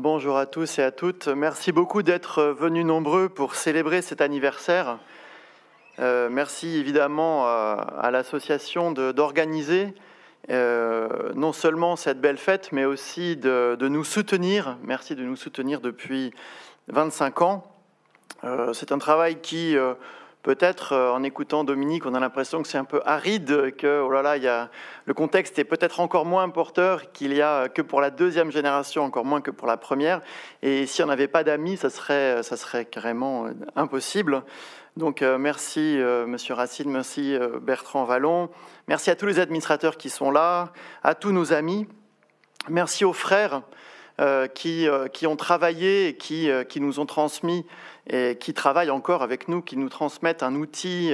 Bonjour à tous et à toutes. Merci beaucoup d'être venus nombreux pour célébrer cet anniversaire. Merci évidemment à l'association d'organiser non seulement cette belle fête, mais aussi de nous soutenir. Merci de nous soutenir depuis 25 ans. C'est un travail qui, peut-être en écoutant Dominique, on a l'impression que c'est un peu aride, que oh là là, le contexte est peut-être encore moins porteur qu'il y a que pour la deuxième génération, encore moins que pour la première. Et si on n'avait pas d'amis, ça serait carrément impossible. Donc merci Monsieur Racine, merci Bertrand Vallon, merci à tous les administrateurs qui sont là, à tous nos amis, merci aux frères qui ont travaillé et qui nous ont transmis et qui travaillent encore avec nous, qui nous transmettent un outil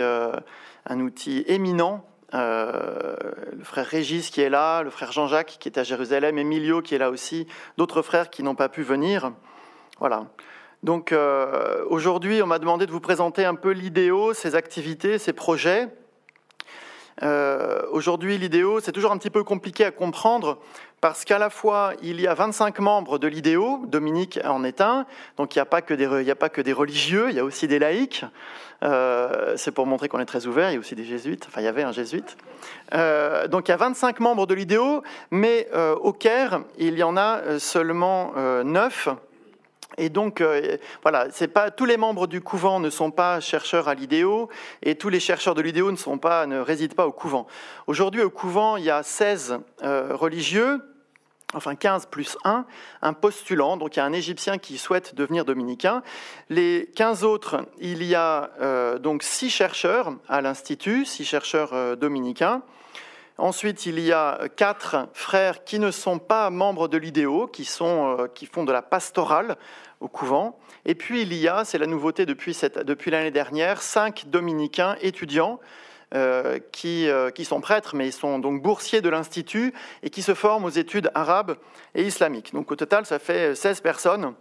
éminent. Le frère Régis qui est là, le frère Jean-Jacques qui est à Jérusalem, Emilio qui est là aussi, d'autres frères qui n'ont pas pu venir. Voilà. Donc aujourd'hui, on m'a demandé de vous présenter un peu l'IDEO, ses activités, ses projets. Aujourd'hui, l'IDEO, c'est toujours un petit peu compliqué à comprendre parce qu'à la fois, il y a 25 membres de l'IDEO, Dominique en est un, donc il n'y a pas que des religieux, il y a aussi des laïcs. C'est pour montrer qu'on est très ouvert, il y a aussi des jésuites, enfin il y avait un jésuite. Donc il y a 25 membres de l'IDEO, mais au Caire, il y en a seulement 9. Et donc, voilà, c'est pas, tous les membres du couvent ne sont pas chercheurs à l'IDEO et tous les chercheurs de l'IDEO ne résident pas au couvent. Aujourd'hui, au couvent, il y a 16 religieux, enfin 15 plus 1 postulant. Donc, il y a un Égyptien qui souhaite devenir dominicain. Les 15 autres, il y a donc 6 chercheurs à l'Institut, 6 chercheurs dominicains. Ensuite, il y a 4 frères qui ne sont pas membres de l'IDEO, qui font de la pastorale au couvent. Et puis, il y a, c'est la nouveauté depuis l'année dernière, 5 dominicains étudiants qui sont prêtres, mais ils sont donc boursiers de l'Institut et qui se forment aux études arabes et islamiques. Donc, au total, ça fait 16 personnes.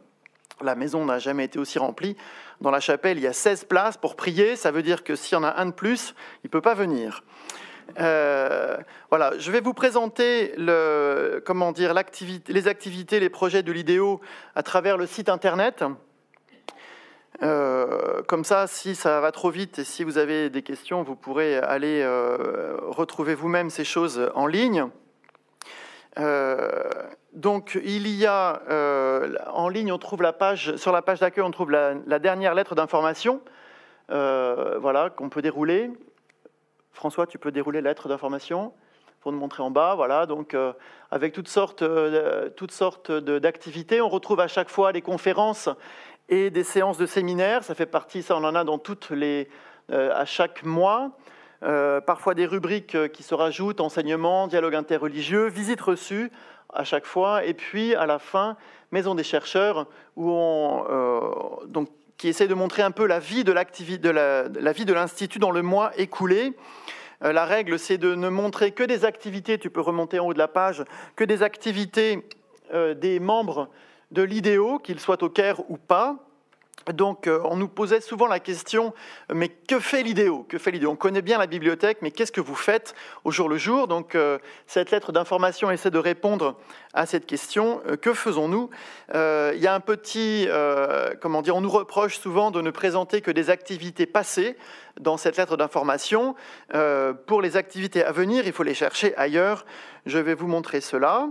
La maison n'a jamais été aussi remplie. Dans la chapelle, il y a 16 places pour prier. Ça veut dire que s'il y en a un de plus, il ne peut pas venir. Voilà, je vais vous présenter les activités, les projets de l'IDEO à travers le site internet. Comme ça, si ça va trop vite et si vous avez des questions, vous pourrez aller retrouver vous-même ces choses en ligne. Donc, il y a en ligne, on trouve sur la page d'accueil, on trouve la dernière lettre d'information, voilà, qu'on peut dérouler. François, tu peux dérouler la lettre d'information pour nous montrer en bas. Voilà, donc avec toutes sortes d'activités. On retrouve à chaque fois les conférences et des séances de séminaires. Ça fait partie, ça on en a dans à chaque mois. Parfois des rubriques qui se rajoutent, enseignement, dialogue interreligieux, visites reçues à chaque fois. Et puis à la fin, Maison des chercheurs, où qui essaie de montrer un peu la vie de l'Institut dans le mois écoulé. La règle, c'est de ne montrer que des activités, tu peux remonter en haut de la page, que des activités des membres de l'IDEO, qu'ils soient au Caire ou pas. Donc, on nous posait souvent la question, mais que fait l'IDEO ? Que fait l'IDEO ? On connaît bien la bibliothèque, mais qu'est-ce que vous faites au jour le jour ? Donc, cette lettre d'information essaie de répondre à cette question. Que faisons-nous ? Il y a un petit, on nous reproche souvent de ne présenter que des activités passées dans cette lettre d'information. Pour les activités à venir, il faut les chercher ailleurs. Je vais vous montrer cela.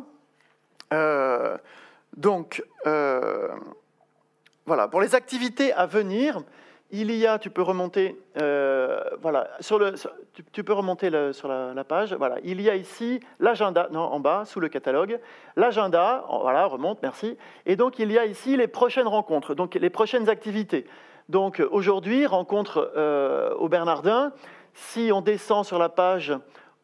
Voilà, pour les activités à venir, il y a, tu peux remonter, voilà, tu peux remonter sur la page. Voilà, il y a ici l'agenda, non, en bas, sous le catalogue, l'agenda. Voilà, remonte, merci. Et donc il y a ici les prochaines rencontres, donc les prochaines activités. Donc aujourd'hui, rencontre au Bernardin. Si on descend sur la page,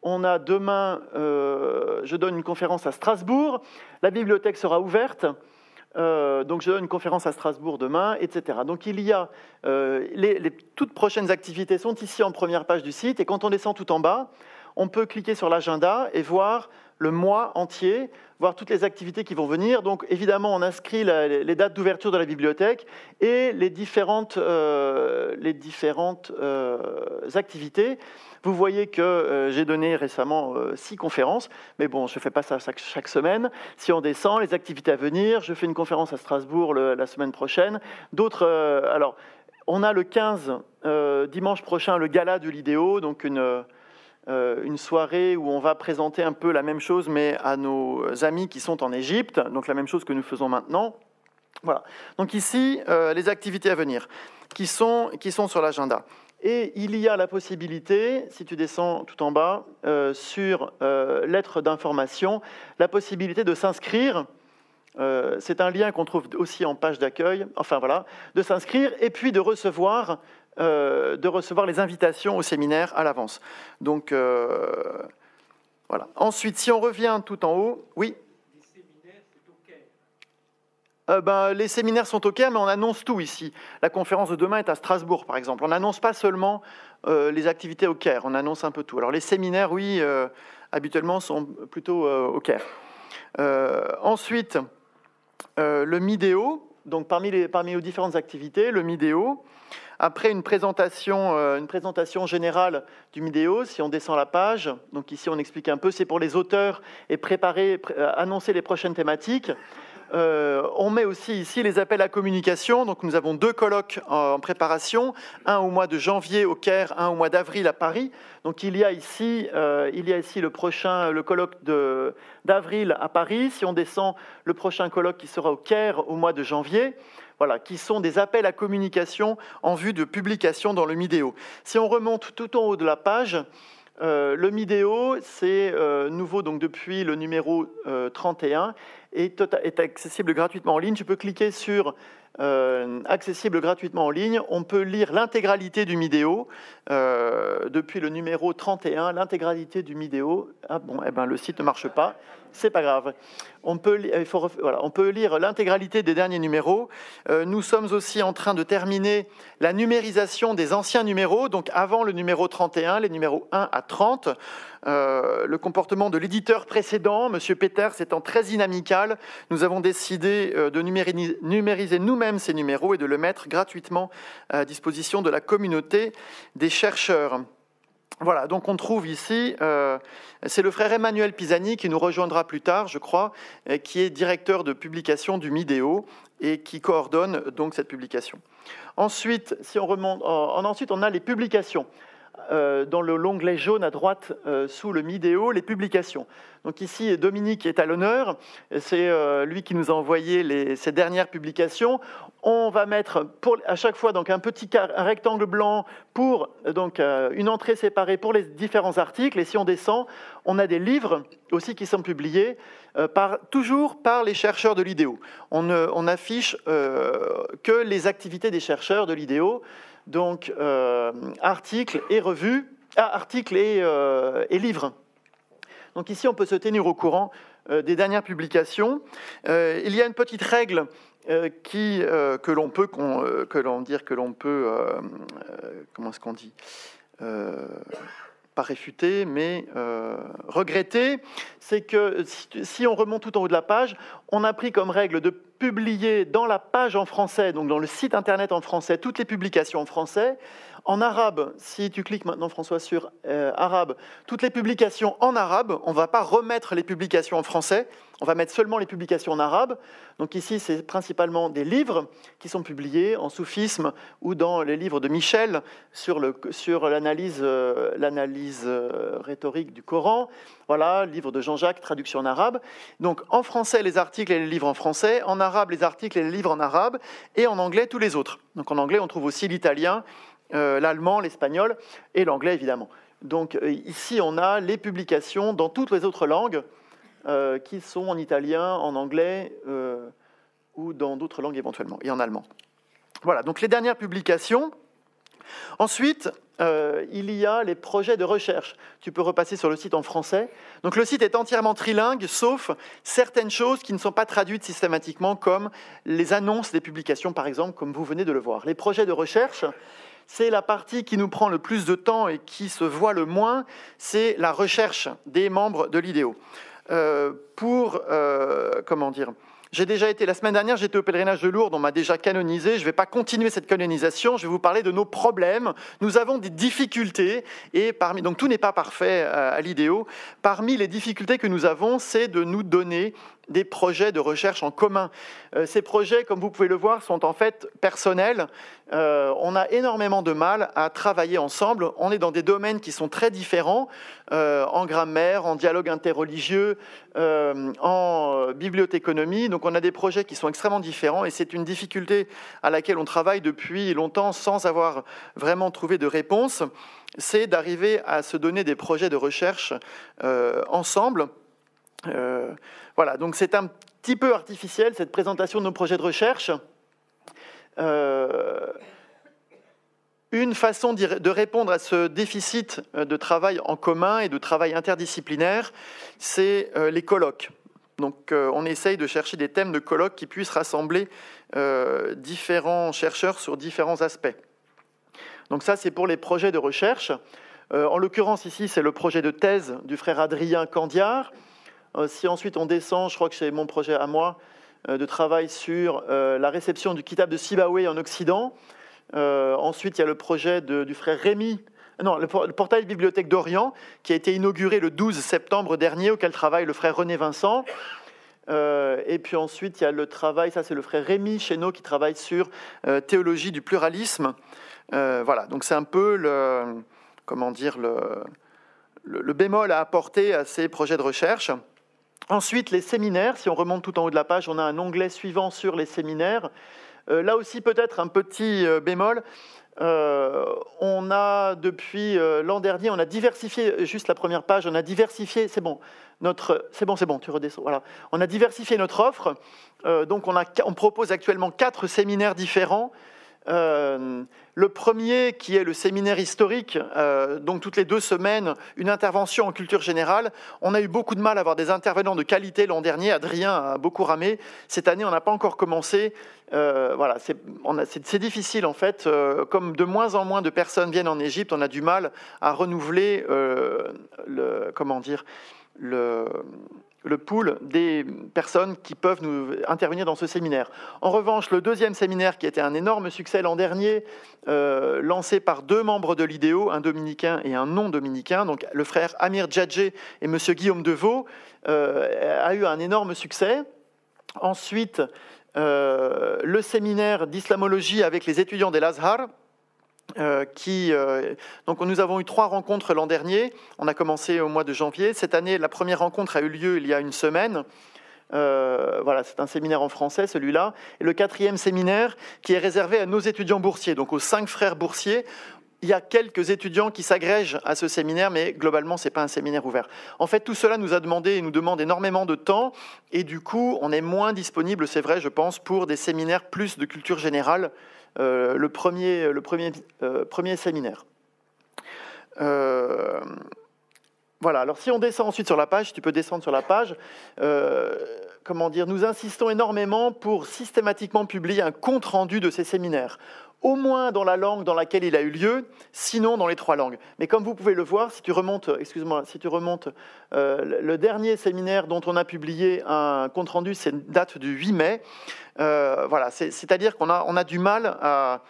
on a demain, je donne une conférence à Strasbourg. La bibliothèque sera ouverte. Donc je donne une conférence à Strasbourg demain, etc. Donc il y a les toutes prochaines activités sont ici en première page du site, et quand on descend tout en bas, on peut cliquer sur l'agenda et voir le mois entier, voir toutes les activités qui vont venir. Donc évidemment, on inscrit les dates d'ouverture de la bibliothèque et les différentes activités. Vous voyez que j'ai donné récemment 6 conférences, mais bon, je ne fais pas ça chaque semaine. Si on descend, les activités à venir, je fais une conférence à Strasbourg la semaine prochaine. D'autres, alors, on a le 15, dimanche prochain, le gala de l'IDEO, donc une soirée où on va présenter un peu la même chose, mais à nos amis qui sont en Égypte, donc la même chose que nous faisons maintenant. Voilà. Donc ici, les activités à venir qui sont sur l'agenda. Et il y a la possibilité, si tu descends tout en bas, sur lettre d'information, la possibilité de s'inscrire. C'est un lien qu'on trouve aussi en page d'accueil. Enfin voilà, de s'inscrire et puis de recevoir les invitations au séminaire à l'avance. Donc voilà. Ensuite, si on revient tout en haut, oui. Les séminaires sont au Caire, mais on annonce tout ici. La conférence de demain est à Strasbourg, par exemple. On n'annonce pas seulement les activités au Caire, on annonce un peu tout. Alors les séminaires, oui, habituellement, sont plutôt au Caire. Ensuite, le Mideo, donc parmi les différentes activités, le Mideo. Après une présentation générale du Mideo, si on descend la page, donc ici on explique un peu, c'est pour les auteurs et annoncer les prochaines thématiques. On met aussi ici les appels à communication. Donc nous avons 2 colloques en préparation, un au mois de janvier au Caire, un au mois d'avril à Paris. Donc il y a ici le colloque d'avril à Paris. Si on descend, le prochain colloque qui sera au Caire au mois de janvier. Voilà, qui sont des appels à communication en vue de publication dans le Mideo. Si on remonte tout en haut de la page, le Mideo, c'est nouveau donc depuis le numéro 31, est accessible gratuitement en ligne. Tu peux cliquer sur accessible gratuitement en ligne. On peut lire l'intégralité du Mideo depuis le numéro 31, l'intégralité du Mideo. Ah bon, le site ne marche pas. C'est pas grave. On peut lire l'intégralité des derniers numéros. Nous sommes aussi en train de terminer la numérisation des anciens numéros, donc avant le numéro 31, les numéros 1 à 30. Le comportement de l'éditeur précédent, M. Peters, étant très inamical, nous avons décidé de numériser nous-mêmes ces numéros et de le mettre gratuitement à disposition de la communauté des chercheurs. Voilà, donc on trouve ici, c'est le frère Emmanuel Pisani qui nous rejoindra plus tard, je crois, qui est directeur de publication du Mideo et qui coordonne donc cette publication. Ensuite, si on remonte, ensuite on a les publications. Dans l'onglet jaune à droite, sous le Mideo, les publications. Donc ici, Dominique est à l'honneur. C'est lui qui nous a envoyé ces dernières publications. On va mettre à chaque fois donc un rectangle blanc pour donc une entrée séparée pour les différents articles. Et si on descend, on a des livres aussi qui sont publiés toujours par les chercheurs de l'IDEO. On affiche que les activités des chercheurs de l'IDEO. Donc, articles et revues, articles et livres. Donc ici, on peut se tenir au courant des dernières publications. Il y a une petite règle que l'on peut, comment est-ce qu'on dit, pas réfuter, mais regretter, c'est que si on remonte tout en haut de la page, on a pris comme règle de publier dans la page en français, donc dans le site internet en français, toutes les publications en français. En arabe, si tu cliques maintenant, François, sur arabe, toutes les publications en arabe, on ne va pas remettre les publications en français, on va mettre seulement les publications en arabe. Donc ici, c'est principalement des livres qui sont publiés en soufisme ou dans les livres de Michel sur l'analyse rhétorique du Coran. Voilà, livre de Jean-Jacques, traduction en arabe. Donc en français, les articles et les livres en français, en arabe, les articles et les livres en arabe, et en anglais, tous les autres. Donc en anglais, on trouve aussi l'italien, l'allemand, l'espagnol et l'anglais, évidemment. Donc ici, on a les publications dans toutes les autres langues qui sont en italien, en anglais ou dans d'autres langues éventuellement, et en allemand. Voilà, donc les dernières publications. Ensuite, il y a les projets de recherche. Tu peux repasser sur le site en français. Donc le site est entièrement trilingue, sauf certaines choses qui ne sont pas traduites systématiquement, comme les annonces des publications, par exemple, comme vous venez de le voir. Les projets de recherche, c'est la partie qui nous prend le plus de temps et qui se voit le moins, c'est la recherche des membres de l'IDEO. comment dire, j'ai déjà été, la semaine dernière, j'étais au pèlerinage de Lourdes, on m'a déjà canonisé, je ne vais pas continuer cette canonisation, je vais vous parler de nos problèmes. Nous avons des difficultés, et donc tout n'est pas parfait à l'idéo. Parmi les difficultés que nous avons, c'est de nous donner des projets de recherche en commun. Ces projets, comme vous pouvez le voir, sont en fait personnels. On a énormément de mal à travailler ensemble. On est dans des domaines qui sont très différents, en grammaire, en dialogue interreligieux, en bibliothéconomie. Donc on a des projets qui sont extrêmement différents et c'est une difficulté à laquelle on travaille depuis longtemps sans avoir vraiment trouvé de réponse. C'est d'arriver à se donner des projets de recherche ensemble. Voilà, donc c'est un petit peu artificiel cette présentation de nos projets de recherche. Une façon de répondre à ce déficit de travail en commun et de travail interdisciplinaire, c'est les colloques. Donc on essaye de chercher des thèmes de colloques qui puissent rassembler différents chercheurs sur différents aspects. Donc ça, c'est pour les projets de recherche. En l'occurrence, ici, c'est le projet de thèse du frère Adrien Candiard. Si ensuite on descend, je crois que c'est mon projet à moi, de travail sur la réception du Kitab de Sibawayh en Occident. Ensuite, il y a le projet du frère Rémi, le portail Bibliothèque d'Orient, qui a été inauguré le 12 septembre dernier, auquel travaille le frère René Vincent. Et puis ensuite, il y a le travail, ça c'est le frère Rémi Chénaud, qui travaille sur théologie du pluralisme. Voilà, donc c'est un peu le bémol à apporter à ces projets de recherche. Ensuite, les séminaires, si on remonte tout en haut de la page, on a un onglet suivant sur les séminaires. Là aussi, peut-être un petit bémol. On a, depuis l'an dernier, on a diversifié, juste la première page, on a diversifié, c'est bon, tu redescends, voilà. On a diversifié notre offre, donc on propose actuellement 4 séminaires différents. Le premier, qui est le séminaire historique, donc toutes les 2 semaines, une intervention en culture générale. On a eu beaucoup de mal à avoir des intervenants de qualité l'an dernier. Adrien a beaucoup ramé. Cette année, on n'a pas encore commencé. Voilà, c'est difficile en fait. Comme de moins en moins de personnes viennent en Égypte, on a du mal à renouveler le pool des personnes qui peuvent intervenir dans ce séminaire. En revanche, le deuxième séminaire, qui était un énorme succès l'an dernier, lancé par 2 membres de l'IDEO, un dominicain et un non-dominicain, donc le frère Amir Djadjé et M. Guillaume Deveau, a eu un énorme succès. Ensuite, le séminaire d'islamologie avec les étudiants de l'Azhar, donc nous avons eu 3 rencontres l'an dernier. On a commencé au mois de janvier. Cette année, la première rencontre a eu lieu il y a une semaine. Voilà, c'est un séminaire en français, celui-là. Et le 4e séminaire, qui est réservé à nos étudiants boursiers, donc aux 5 frères boursiers. Il y a quelques étudiants qui s'agrègent à ce séminaire, mais globalement, ce n'est pas un séminaire ouvert. En fait, tout cela nous demande énormément de temps, et du coup, on est moins disponible, c'est vrai, je pense, pour des séminaires plus de culture générale. Le premier séminaire. Voilà, alors si on descend ensuite sur la page, tu peux descendre sur la page, nous insistons énormément pour systématiquement publier un compte-rendu de ces séminaires, au moins dans la langue dans laquelle il a eu lieu, sinon dans les 3 langues. Mais comme vous pouvez le voir, si tu remontes le dernier séminaire dont on a publié un compte-rendu, c'est date du 8 mai. Voilà, c'est-à-dire qu'on a du mal à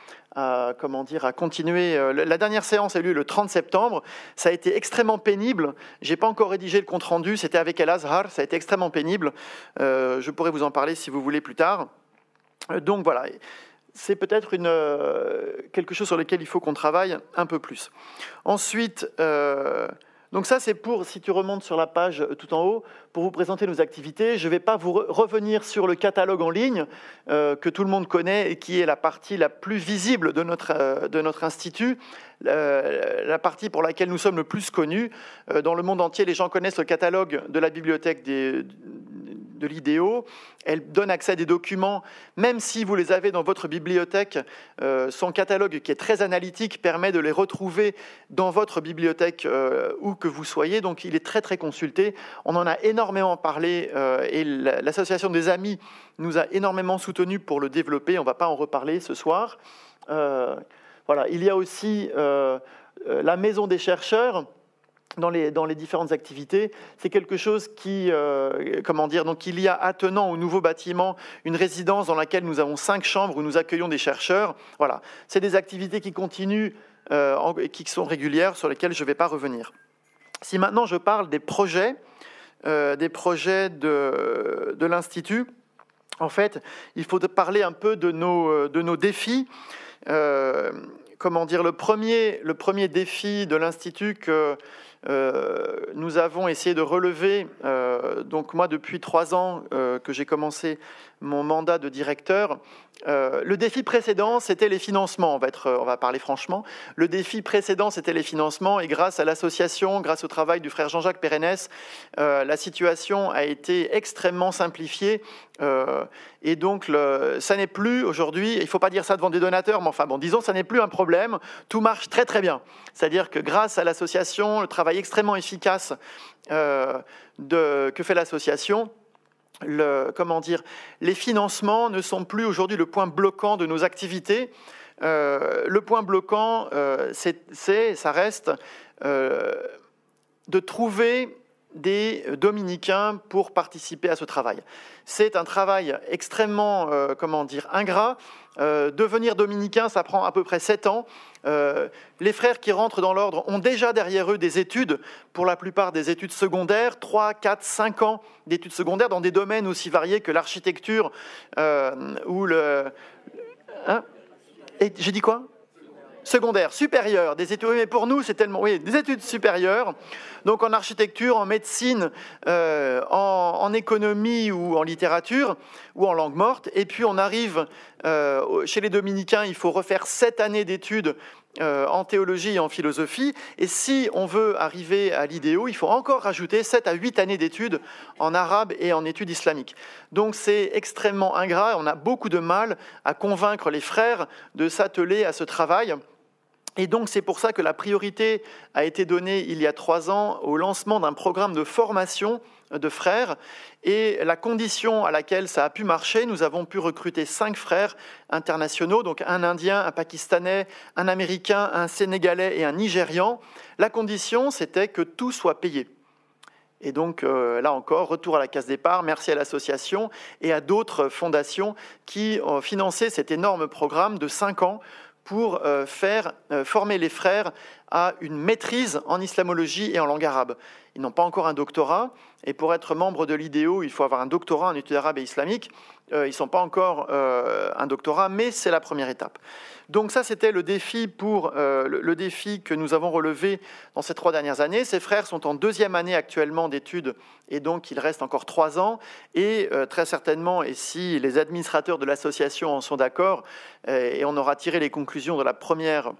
continuer. La dernière séance a eu lieu le 30 septembre. Ça a été extrêmement pénible. Je n'ai pas encore rédigé le compte-rendu. C'était avec El Azhar. Ça a été extrêmement pénible. Je pourrais vous en parler si vous voulez plus tard. Donc voilà. C'est peut-être quelque chose sur lequel il faut qu'on travaille un peu plus. Ensuite, donc ça c'est pour, si tu remontes sur la page tout en haut, pour vous présenter nos activités. Je ne vais pas vous revenir sur le catalogue en ligne que tout le monde connaît et qui est la partie la plus visible de notre institut, la partie pour laquelle nous sommes le plus connus. Dans le monde entier, les gens connaissent le catalogue de la bibliothèque de l'IDEO. Elle donne accès à des documents, même si vous les avez dans votre bibliothèque. Son catalogue, qui est très analytique, permet de les retrouver dans votre bibliothèque où que vous soyez. Donc, il est très, très consulté. On en a énormément parlé et l'association des amis nous a énormément soutenus pour le développer. On ne va pas en reparler ce soir. Voilà. Il y a aussi la maison des chercheurs. dans les différentes activités. C'est quelque chose qui, donc il y a attenant au nouveau bâtiment une résidence dans laquelle nous avons 5 chambres où nous accueillons des chercheurs. Voilà, c'est des activités qui continuent, qui sont régulières, sur lesquelles je ne vais pas revenir. Si maintenant je parle des projets de l'Institut, en fait, il faut parler un peu de nos défis. Le premier défi de l'Institut que nous avons essayé de relever, donc moi depuis 3 ans que j'ai commencé mon mandat de directeur, le défi précédent c'était les financements, on va parler franchement, le défi précédent c'était les financements et grâce à l'association, grâce au travail du frère Jean-Jacques Pérennes, la situation a été extrêmement simplifiée et donc ça n'est plus aujourd'hui, il ne faut pas dire ça devant des donateurs, mais enfin bon, disons ça n'est plus un problème, tout marche très très bien, c'est-à-dire que grâce à l'association, le travail extrêmement efficace que fait l'association, les financements ne sont plus aujourd'hui le point bloquant de nos activités. Le point bloquant, ça reste de trouver des dominicains pour participer à ce travail. C'est un travail extrêmement, ingrat. Devenir dominicain, ça prend à peu près 7 ans. Les frères qui rentrent dans l'ordre ont déjà derrière eux des études, pour la plupart des études secondaires, 3, 4, 5 ans d'études secondaires dans des domaines aussi variés que l'architecture ou le... Hein ? Et j'ai dit quoi ? Secondaire, supérieur, des études, mais pour nous c'est tellement, oui, des études supérieures, donc en architecture, en médecine, en économie ou en littérature ou en langue morte, et puis on arrive chez les dominicains, il faut refaire 7 années d'études en théologie et en philosophie, et si on veut arriver à l'idéo, il faut encore rajouter 7 à 8 années d'études en arabe et en études islamiques. Donc c'est extrêmement ingrat, on a beaucoup de mal à convaincre les frères de s'atteler à ce travail. Et donc c'est pour ça que la priorité a été donnée il y a 3 ans au lancement d'un programme de formation de frères, et la condition à laquelle ça a pu marcher, nous avons pu recruter 5 frères internationaux, donc un Indien, un Pakistanais, un Américain, un Sénégalais et un Nigérian. La condition, c'était que tout soit payé. Et donc là encore, retour à la case départ, merci à l'association et à d'autres fondations qui ont financé cet énorme programme de 5 ans pour former les frères à une maîtrise en islamologie et en langue arabe. Ils n'ont pas encore un doctorat, et pour être membre de l'IDEO, il faut avoir un doctorat en études arabes et islamiques. Ils ne sont pas encore un doctorat, mais c'est la première étape. Donc ça, c'était le défi le défi que nous avons relevé dans ces 3 dernières années. Ces frères sont en 2e année actuellement d'études, et donc il reste encore 3 ans. Et très certainement, et si les administrateurs de l'association en sont d'accord, et on aura tiré les conclusions de la première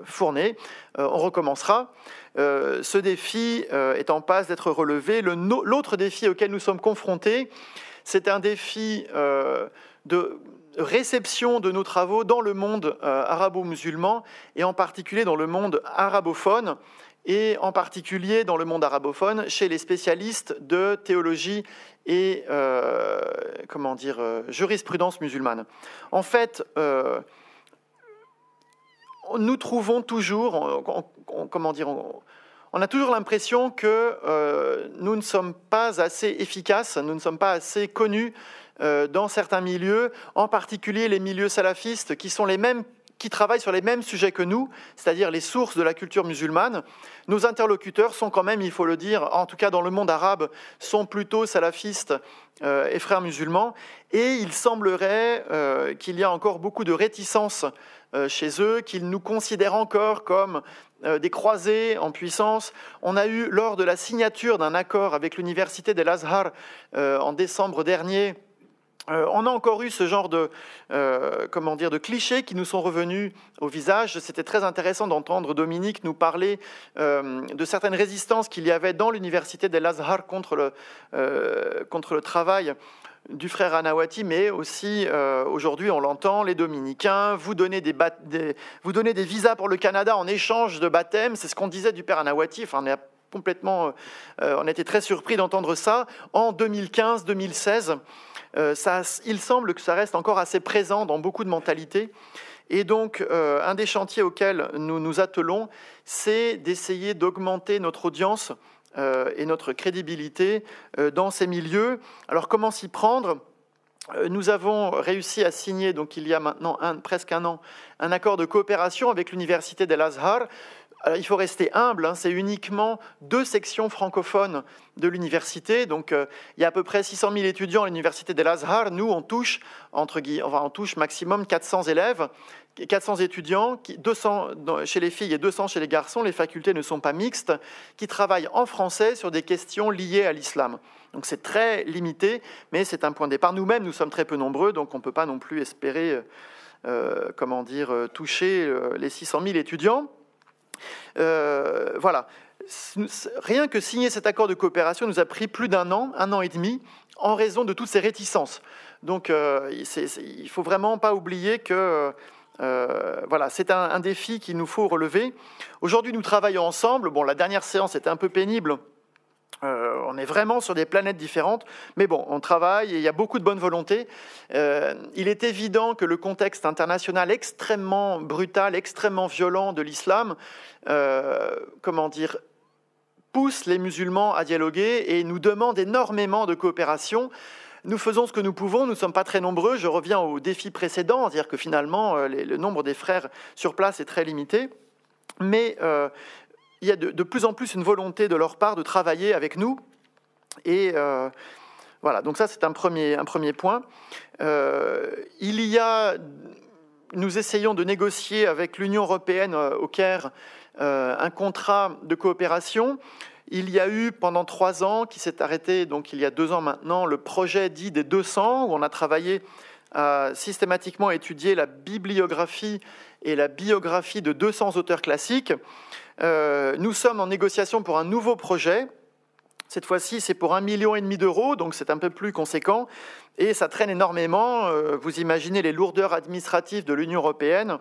fournée, on recommencera. Ce défi est en passe d'être relevé. L'autre défi auquel nous sommes confrontés, c'est un défi de réception de nos travaux dans le monde arabo-musulman, et en particulier dans le monde arabophone, et en particulier dans le monde arabophone chez les spécialistes de théologie et jurisprudence musulmane. En fait, nous trouvons toujours, on a toujours l'impression que nous ne sommes pas assez efficaces, nous ne sommes pas assez connus dans certains milieux, en particulier les milieux salafistes qui travaillent sur les mêmes sujets que nous, c'est-à-dire les sources de la culture musulmane. Nos interlocuteurs sont quand même, il faut le dire, en tout cas dans le monde arabe, sont plutôt salafistes et frères musulmans, et il semblerait qu'il y a encore beaucoup de réticence chez eux, qu'ils nous considèrent encore comme des croisés en puissance. On a eu, lors de la signature d'un accord avec l'université de l'Azhar en décembre dernier, on a encore eu ce genre de clichés qui nous sont revenus au visage. C'était très intéressant d'entendre Dominique nous parler de certaines résistances qu'il y avait dans l'université de l'Azhar contre le travail du frère Anawati, mais aussi aujourd'hui on l'entend, les dominicains, vous donnez des visas pour le Canada en échange de baptême, c'est ce qu'on disait du père Anawati. Enfin, on a été très surpris d'entendre ça en 2015-2016. Il semble que ça reste encore assez présent dans beaucoup de mentalités. Et donc, un des chantiers auxquels nous nous attelons, c'est d'essayer d'augmenter notre audience et notre crédibilité dans ces milieux. Alors, comment s'y prendre ? Nous avons réussi à signer, donc il y a maintenant presque un an, un accord de coopération avec l'Université d'Al-Azhar. Il faut rester humble, c'est uniquement 2 sections francophones de l'université. Donc, il y a à peu près 600 000 étudiants à l'Université d'Al-Azhar. Nous, on touche, on touche maximum 400 élèves, 400 étudiants, 200 chez les filles et 200 chez les garçons. Les facultés ne sont pas mixtes, qui travaillent en français sur des questions liées à l'islam. Donc, c'est très limité, mais c'est un point de départ. Nous-mêmes, nous sommes très peu nombreux, donc on ne peut pas non plus espérer toucher les 600 000 étudiants. Voilà. Rien que signer cet accord de coopération nous a pris plus d'un an et demi, en raison de toutes ces réticences. Donc, il ne faut vraiment pas oublier que voilà, c'est un défi qu'il nous faut relever. Aujourd'hui, nous travaillons ensemble. Bon, la dernière séance était un peu pénible. On est vraiment sur des planètes différentes, mais bon, on travaille et il y a beaucoup de bonne volonté. Il est évident que le contexte international extrêmement brutal, extrêmement violent de l'islam, pousse les musulmans à dialoguer et nous demande énormément de coopération. Nous faisons ce que nous pouvons, nous ne sommes pas très nombreux. Je reviens au défi précédent, c'est-à-dire que finalement, le nombre des frères sur place est très limité. Mais il y a de plus en plus une volonté de leur part de travailler avec nous. Et voilà, donc ça c'est un premier point. Nous essayons de négocier avec l'Union européenne au Caire un contrat de coopération. Il y a eu pendant 3 ans, qui s'est arrêté donc il y a 2 ans maintenant, le projet dit des 200, où on a travaillé à systématiquement étudier la bibliographie et la biographie de 200 auteurs classiques. Nous sommes en négociation pour un nouveau projet. Cette fois-ci, c'est pour 1,5 million d'euros, donc c'est un peu plus conséquent. Et ça traîne énormément. Vous imaginez les lourdeurs administratives de l'Union européenne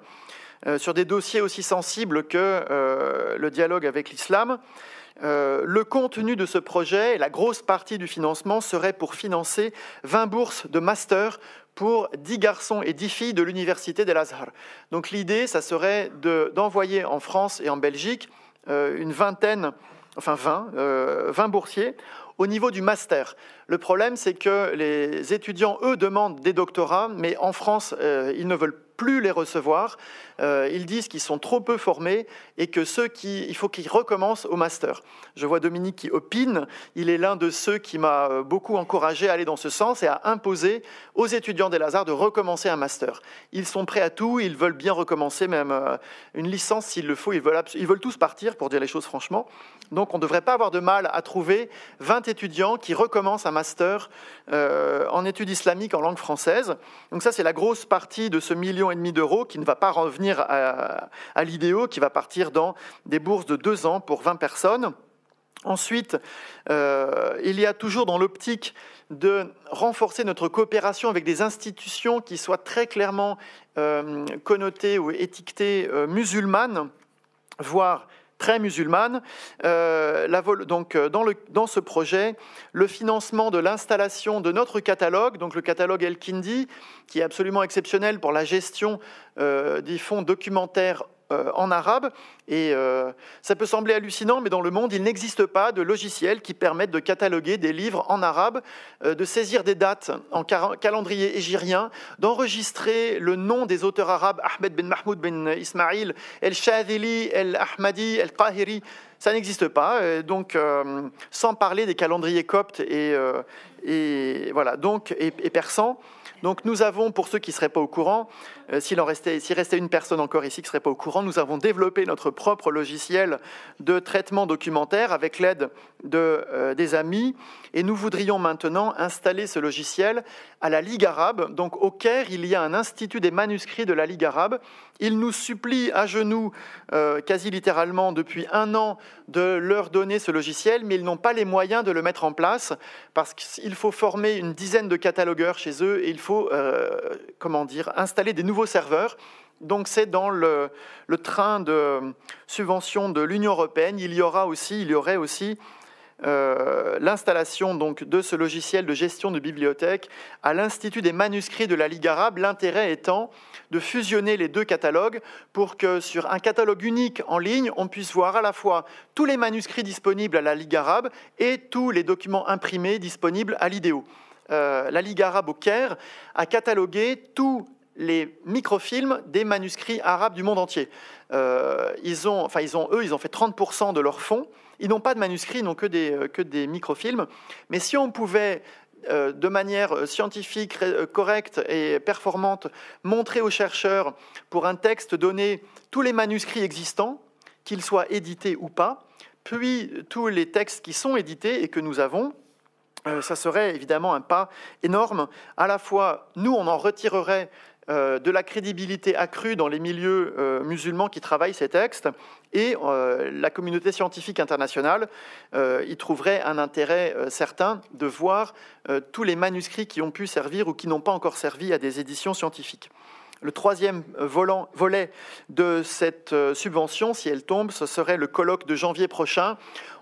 sur des dossiers aussi sensibles que le dialogue avec l'islam. Le contenu de ce projet, et la grosse partie du financement, serait pour financer 20 bourses de master pour 10 garçons et 10 filles de l'université d'Al-Azhar. Donc l'idée, ça serait d'envoyer en France et en Belgique une vingtaine, enfin 20 boursiers au niveau du master. Le problème, c'est que les étudiants, eux, demandent des doctorats, mais en France, ils ne veulent plus les recevoir. Ils disent qu'ils sont trop peu formés et que il faut qu'ils recommencent au master. Je vois Dominique qui opine. Il est l'un de ceux qui m'a beaucoup encouragé à aller dans ce sens et à imposer aux étudiants d'Al-Azhar de recommencer un master. Ils sont prêts à tout. Ils veulent bien recommencer même une licence s'il le faut. Ils veulent tous partir, pour dire les choses franchement. Donc on ne devrait pas avoir de mal à trouver 20 étudiants qui recommencent un master en études islamiques en langue française. Donc ça, c'est la grosse partie de ce 1,5 million d'euros qui ne va pas revenir à l'IDEO, qui va partir dans des bourses de 2 ans pour 20 personnes. Ensuite, il y a toujours dans l'optique de renforcer notre coopération avec des institutions qui soient très clairement connotées ou étiquetées musulmanes, voire très musulmane. Donc, dans ce projet, le financement de l'installation de notre catalogue, donc le catalogue El-Kindi, qui est absolument exceptionnel pour la gestion des fonds documentaires en arabe. Et ça peut sembler hallucinant, mais dans le monde, il n'existe pas de logiciel qui permette de cataloguer des livres en arabe, de saisir des dates en calendrier hégirien, d'enregistrer le nom des auteurs arabes, Ahmed ben Mahmoud ben Ismail, El-Shadhili, El-Ahmadi, El-Qahiri. Ça n'existe pas, donc sans parler des calendriers coptes et persans. Donc nous avons, pour ceux qui ne seraient pas au courant, s'il restait une personne encore ici qui ne serait pas au courant, nous avons développé notre propre logiciel de traitement documentaire avec l'aide des amis, et nous voudrions maintenant installer ce logiciel à la Ligue arabe. Donc au Caire, il y a un institut des manuscrits de la Ligue arabe. Ils nous supplient à genoux, quasi littéralement depuis 1 an, de leur donner ce logiciel, mais ils n'ont pas les moyens de le mettre en place parce qu'il faut former une dizaine de catalogueurs chez eux et il faut installer des nouveaux serveurs. Donc c'est dans le train de subvention de l'Union européenne. Il y aurait aussi l'installation donc de ce logiciel de gestion de bibliothèque à l'Institut des manuscrits de la Ligue arabe, l'intérêt étant de fusionner les deux catalogues pour que sur un catalogue unique en ligne, on puisse voir à la fois tous les manuscrits disponibles à la Ligue arabe et tous les documents imprimés disponibles à l'IDEO. La Ligue arabe au Caire a catalogué tous les microfilms des manuscrits arabes du monde entier. Ils ont fait 30% de leur fonds. Ils n'ont pas de manuscrits, ils n'ont que des microfilms. Mais si on pouvait, de manière scientifique, correcte et performante, montrer aux chercheurs, pour un texte donné, tous les manuscrits existants, qu'ils soient édités ou pas, puis tous les textes qui sont édités et que nous avons, ça serait évidemment un pas énorme. À la fois, nous, on en retirerait de la crédibilité accrue dans les milieux musulmans qui travaillent ces textes, et la communauté scientifique internationale y trouverait un intérêt certain de voir tous les manuscrits qui ont pu servir ou qui n'ont pas encore servi à des éditions scientifiques. Le troisième volet de cette subvention, si elle tombe, ce serait le colloque de janvier prochain.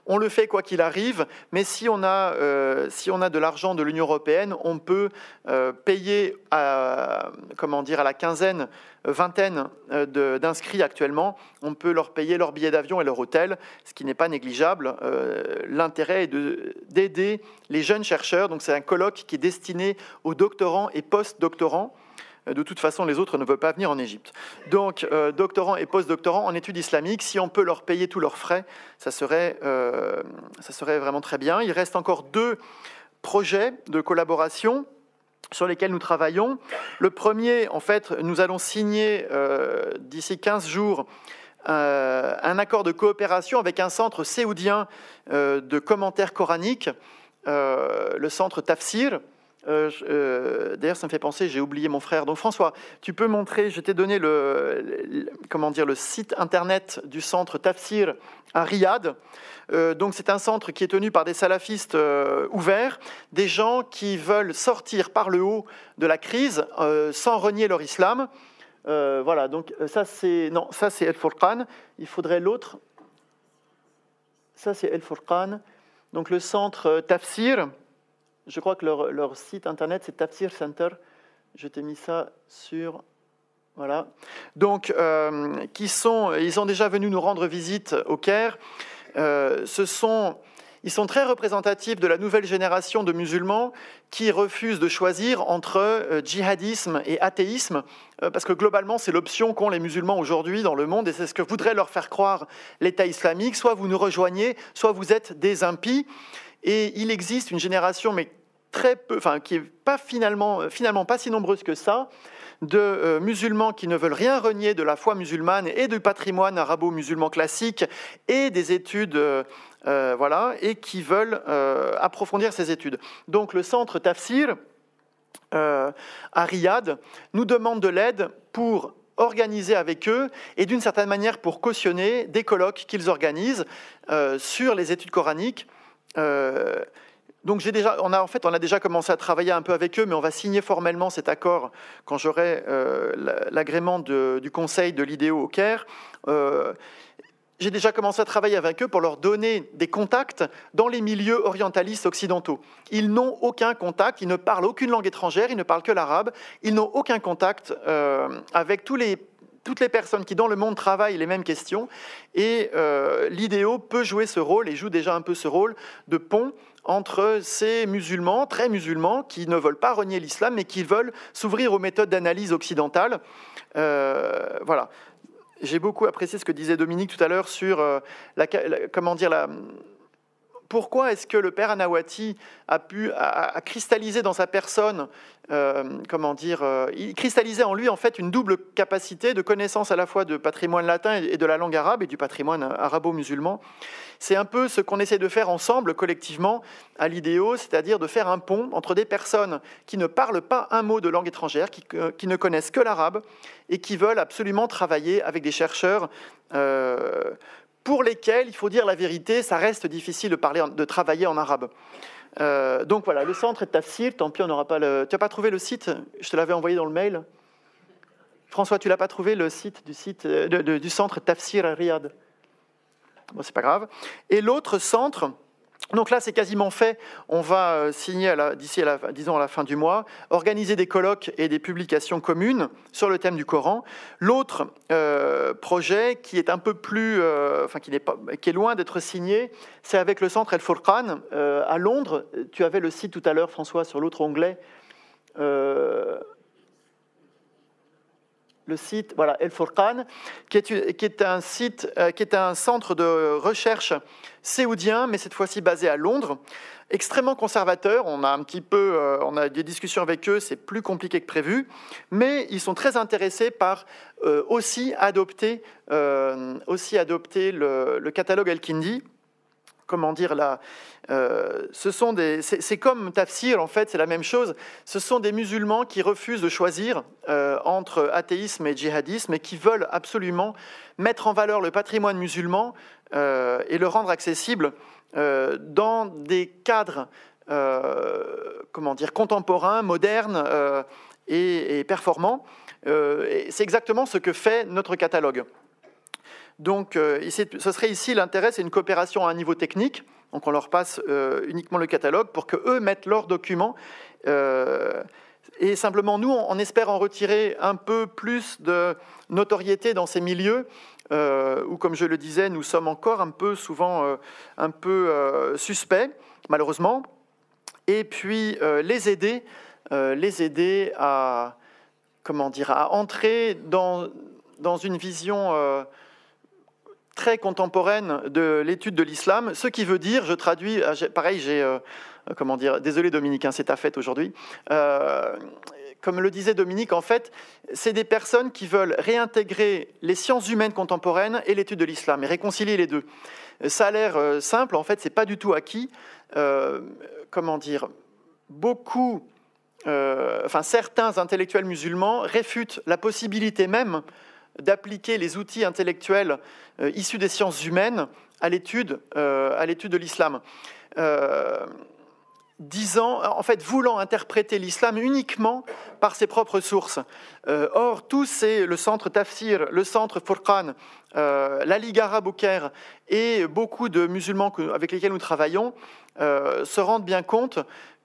On le fait quoi qu'il arrive, mais si on a de l'argent de l'Union européenne, on peut payer à la quinzaine, vingtaine d'inscrits actuellement, on peut leur payer leur billet d'avion et leur hôtel, ce qui n'est pas négligeable. L'intérêt est d'aider les jeunes chercheurs, donc c'est un colloque qui est destiné aux doctorants et post-doctorants. De toute façon, les autres ne veulent pas venir en Égypte. Donc, doctorants et post-doctorants en études islamiques, si on peut leur payer tous leurs frais, ça serait vraiment très bien. Il reste encore 2 projets de collaboration sur lesquels nous travaillons. Le premier, en fait, nous allons signer d'ici 15 jours un accord de coopération avec un centre séoudien de commentaires coraniques, le centre Tafsir. D'ailleurs, ça me fait penser, j'ai oublié mon frère. Donc François, tu peux montrer, je t'ai donné le site internet du centre Tafsir à Riyad. Donc c'est un centre qui est tenu par des salafistes ouverts, des gens qui veulent sortir par le haut de la crise sans renier leur islam. Voilà, donc ça c'est El Furqan. Il faudrait l'autre. Ça c'est El Furqan. Donc le centre Tafsir. Je crois que leur site internet, c'est Tafsir Center. Je t'ai mis ça sur... Voilà. Donc, ils sont déjà venus nous rendre visite au Caire. Ils sont très représentatifs de la nouvelle génération de musulmans qui refusent de choisir entre djihadisme et athéisme, parce que globalement, c'est l'option qu'ont les musulmans aujourd'hui dans le monde, et c'est ce que voudrait leur faire croire l'État islamique. Soit vous nous rejoignez, soit vous êtes des impies. Et il existe une génération, mais très peu, qui n'est pas finalement pas si nombreuse que ça, de musulmans qui ne veulent rien renier de la foi musulmane et du patrimoine arabo-musulman classique et des études, et qui veulent approfondir ces études. Donc le centre Tafsir à Riyad nous demande de l'aide pour organiser avec eux et d'une certaine manière pour cautionner des colloques qu'ils organisent sur les études coraniques. Donc on a déjà commencé à travailler un peu avec eux, mais on va signer formellement cet accord quand j'aurai l'agrément du conseil de l'IDEO au Caire. J'ai déjà commencé à travailler avec eux pour leur donner des contacts dans les milieux orientalistes occidentaux. Ils n'ont aucun contact, ils ne parlent aucune langue étrangère, ils ne parlent que l'arabe, ils n'ont aucun contact avec toutes les personnes qui dans le monde travaillent les mêmes questions, et l'IDEO peut jouer ce rôle, et joue déjà un peu ce rôle de pont entre ces musulmans, très musulmans, qui ne veulent pas renier l'islam, mais qui veulent s'ouvrir aux méthodes d'analyse occidentales. Voilà. J'ai beaucoup apprécié ce que disait Dominique tout à l'heure sur pourquoi est-ce que le père Anawati a cristallisé dans sa personne, il cristallisait en lui en fait une double capacité de connaissance à la fois de patrimoine latin et de la langue arabe et du patrimoine arabo-musulman. C'est un peu ce qu'on essaie de faire ensemble, collectivement, à l'IDEO, c'est-à-dire de faire un pont entre des personnes qui ne parlent pas un mot de langue étrangère, qui ne connaissent que l'arabe et qui veulent absolument travailler avec des chercheurs pour lesquels, il faut dire la vérité, ça reste difficile de travailler en arabe. Donc voilà, le centre est Tafsir, tant pis, on n'aura pas le... Tu n'as pas trouvé le site? Je te l'avais envoyé dans le mail. François, tu n'as pas trouvé le site du centre Tafsir à Riyad? Bon, c'est pas grave. Et l'autre centre, Donc là, c'est quasiment fait. On va signer d'ici disons à la fin du mois, organiser des colloques et des publications communes sur le thème du Coran. L'autre projet qui est un peu plus, qui est loin d'être signé, c'est avec le centre El Furqan à Londres. Tu avais le site tout à l'heure, François, sur l'autre onglet. Le site, voilà, El Furqan, qui est un site, qui est un centre de recherche séoudien, mais cette fois-ci basé à Londres, extrêmement conservateur. On a des discussions avec eux, c'est plus compliqué que prévu, mais ils sont très intéressés par aussi adopter le catalogue Al-Kindi. Comment dire là, c'est comme Tafsir, en fait, c'est la même chose. Ce sont des musulmans qui refusent de choisir entre athéisme et djihadisme et qui veulent absolument mettre en valeur le patrimoine musulman et le rendre accessible dans des cadres contemporains, modernes et performants. Et c'est exactement ce que fait notre catalogue. Donc, ce serait ici l'intérêt, c'est une coopération à un niveau technique. Donc, on leur passe uniquement le catalogue pour qu'eux mettent leurs documents. Et simplement, nous, on espère en retirer un peu plus de notoriété dans ces milieux où, comme je le disais, nous sommes encore souvent suspects, malheureusement. Et puis, les aider à entrer dans une vision très contemporaine de l'étude de l'islam, ce qui veut dire, je traduis, pareil, désolé Dominique, c'est ta fête aujourd'hui, comme le disait Dominique, en fait, c'est des personnes qui veulent réintégrer les sciences humaines contemporaines et l'étude de l'islam, et réconcilier les deux. Ça a l'air simple, en fait, c'est pas du tout acquis. Certains intellectuels musulmans réfutent la possibilité même d'appliquer les outils intellectuels issus des sciences humaines à l'étude de l'islam. Voulant interpréter l'islam uniquement par ses propres sources. Or, le centre Tafsir, le centre Furqan, la Ligue arabe au Caire et beaucoup de musulmans avec lesquels nous travaillons se rendent bien compte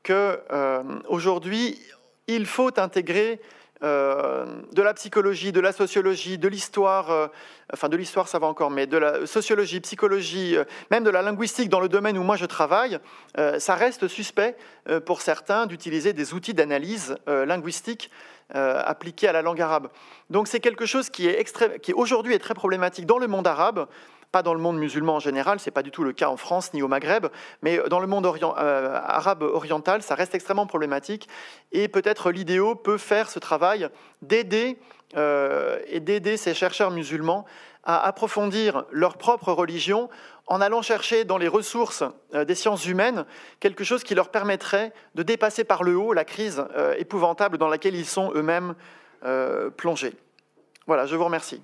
qu'aujourd'hui, il faut intégrer de la psychologie, de la sociologie, de l'histoire, de l'histoire ça va encore, mais de la sociologie, psychologie, même de la linguistique dans le domaine où moi je travaille, ça reste suspect pour certains d'utiliser des outils d'analyse linguistique appliqués à la langue arabe. Donc c'est quelque chose qui aujourd'hui est très problématique dans le monde arabe, pas dans le monde musulman en général, ce n'est pas du tout le cas en France ni au Maghreb, mais dans le monde arabe oriental, ça reste extrêmement problématique. Et peut-être l'IDEO peut faire ce travail d'aider ces chercheurs musulmans à approfondir leur propre religion en allant chercher dans les ressources des sciences humaines quelque chose qui leur permettrait de dépasser par le haut la crise épouvantable dans laquelle ils sont eux-mêmes plongés. Voilà, je vous remercie.